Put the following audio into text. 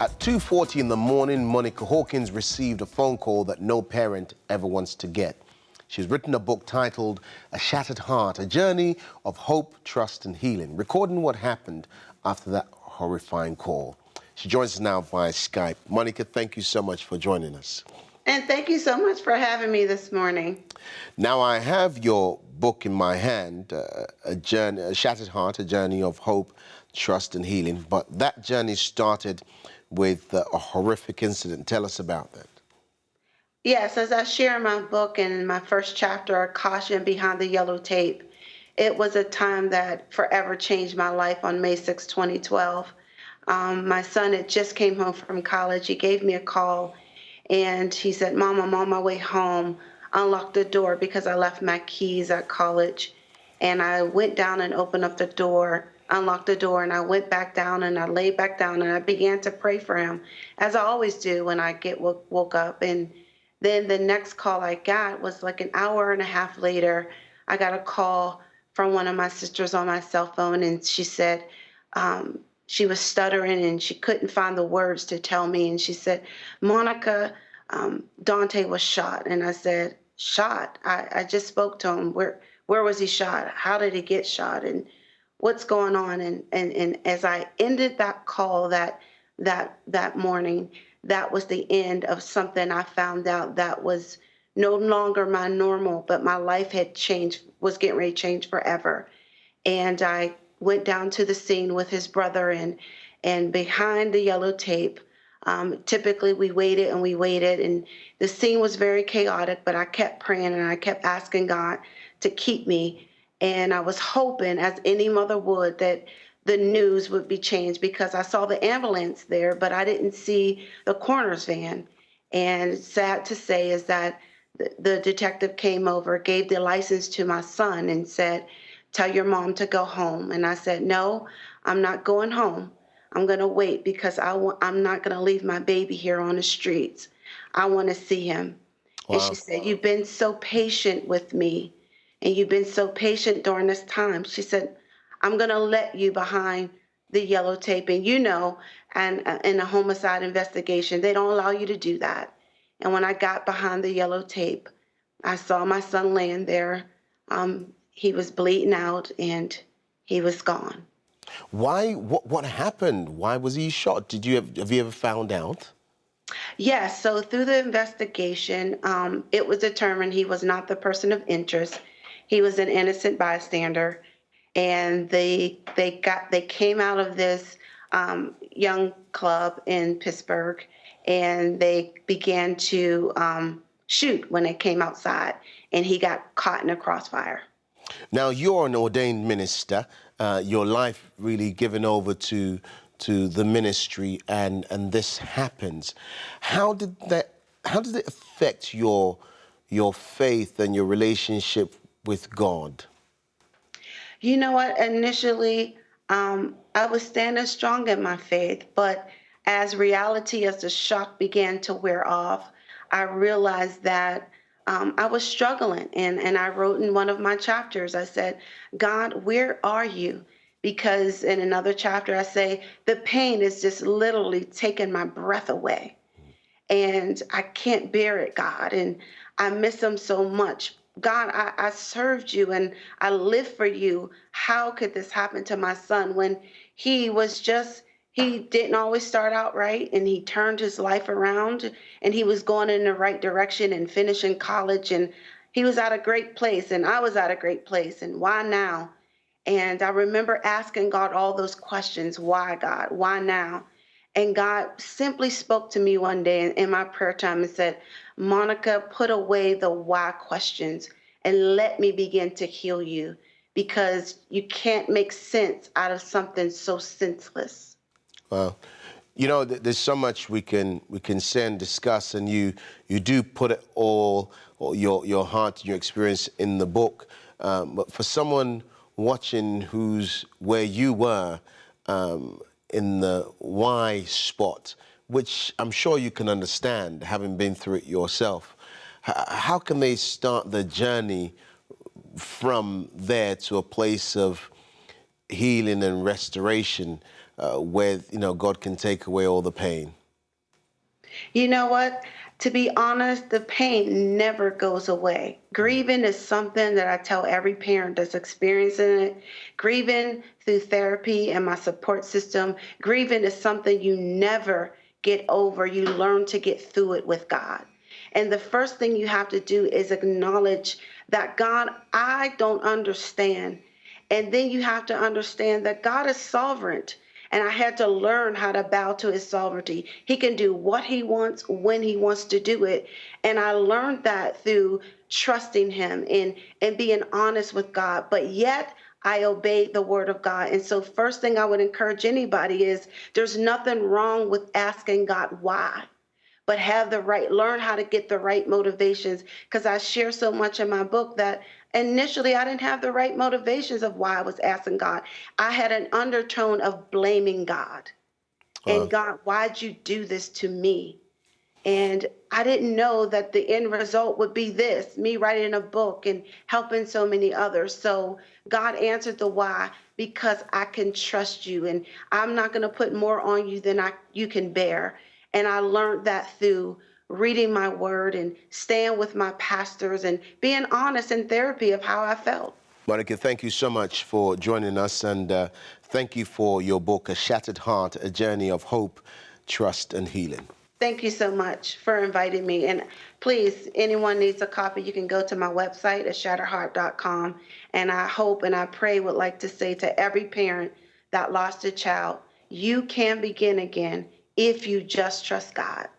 At 2:40 in the morning, Monica Hawkins received a phone call that no parent ever wants to get. She's written a book titled A Shattered Heart, a journey of hope, trust and healing, recording what happened after that horrifying call. She joins us now via Skype. Monica, thank you so much for joining us. And thank you so much for having me this morning. Now, I have your book in my hand, A Shattered Heart, a journey of hope, trust and healing. But that journey started with a horrific incident. Tell us about that. Yes, as I share in my book and in my first chapter, Caution Behind the Yellow Tape, it was a time that forever changed my life on May 6, 2012. My son had just came home from college. He gave me a call and he said, "Mom, I'm on my way home. Unlock the door," because I left my keys at college. And I went down and opened up the door, unlocked the door, and I went back down and I laid back down and I began to pray for him, as I always do when I get woke up. And then the next call I got was like an hour and a half later. I got a call from one of my sisters on my cell phone, and she said, she was stuttering and she couldn't find the words to tell me. And she said, "Monica, Dante was shot." And I said, "Shot? I just spoke to him. Where was he shot? How did he get shot? And what's going on?" And as I ended that call that morning, that was the end of something I found out that was no longer my normal, but my life had changed, was getting ready to change forever. And I went down to the scene with his brother, and behind the yellow tape, typically we waited and we waited, and the scene was very chaotic, but I kept praying and I kept asking God to keep me. And I was hoping, as any mother would, that the news would be changed, because I saw the ambulance there, but I didn't see the coroner's van. And sad to say is that the detective came over, gave the license to my son and said, "Tell your mom to go home." And I said, "No, I'm not going home. I'm going to wait, because I'm not going to leave my baby here on the streets. I want to see him." And she Wow. said, "You've been so patient with me, and you've been so patient during this time." She said, "I'm going to let you behind the yellow tape." And and in a homicide investigation, they don't allow you to do that. And when I got behind the yellow tape, I saw my son laying there. He was bleeding out and he was gone. Why? What happened? Why was he shot? Have you ever found out? Yes, so through the investigation, it was determined he was not the person of interest. He was an innocent bystander, and they came out of this young club in Pittsburgh, and they began to shoot when they came outside, and he got caught in a crossfire. Now, you're an ordained minister, your life really given over to the ministry, and this happens. How did it affect your faith and your relationship with God? You know what? Initially, I was standing strong in my faith, but as reality, as the shock began to wear off, I realized that I was struggling. And I wrote in one of my chapters, I said, "God, where are you?" Because in another chapter, I say, "The pain is just literally taking my breath away, and I can't bear it, God. And I miss him so much. God, I served you and I lived for you. How could this happen to my son when he was just, he didn't always start out right, and he turned his life around, and he was going in the right direction and finishing college, and he was at a great place and I was at a great place. And why now?" And I remember asking God all those questions. Why, God? Why now? And God simply spoke to me one day in my prayer time and said, "Monica, put away the why questions and let me begin to heal you, because you can't make sense out of something so senseless." Well, you know, there's so much we can say and discuss, and you do put it all, or your heart, your experience in the book. But for someone watching who's where you were, in the why spot, which I'm sure you can understand, having been through it yourself, how can they start the journey from there to a place of healing and restoration? where, God can take away all the pain? You know what? To be honest, the pain never goes away. Grieving is something that I tell every parent that's experiencing it. Grieving through therapy and my support system, grieving is something you never get over. You learn to get through it with God. And the first thing you have to do is acknowledge that God, I don't understand. And then you have to understand that God is sovereign. And I had to learn how to bow to his sovereignty. He can do what he wants when he wants to do it. And I learned that through trusting him and being honest with God. But yet I obeyed the word of God. And so first thing I would encourage anybody is there's nothing wrong with asking God why, but have the right, learn how to get the right motivations. Because I share so much in my book that initially I didn't have the right motivations of why I was asking God. I had an undertone of blaming God. And God, why'd you do this to me? And I didn't know that the end result would be this, me writing a book and helping so many others. So God answered the why because I can trust you and I'm not going to put more on you than you can bear. And I learned that through reading my word and staying with my pastors and being honest in therapy of how I felt. Monica, thank you so much for joining us, and thank you for your book, A Shattered Heart, A Journey of Hope, Trust, and Healing. Thank you so much for inviting me. And please, anyone needs a copy, you can go to my website at shatterheart.com. And I hope and I pray, would like to say to every parent that lost a child, you can begin again if you just trust God.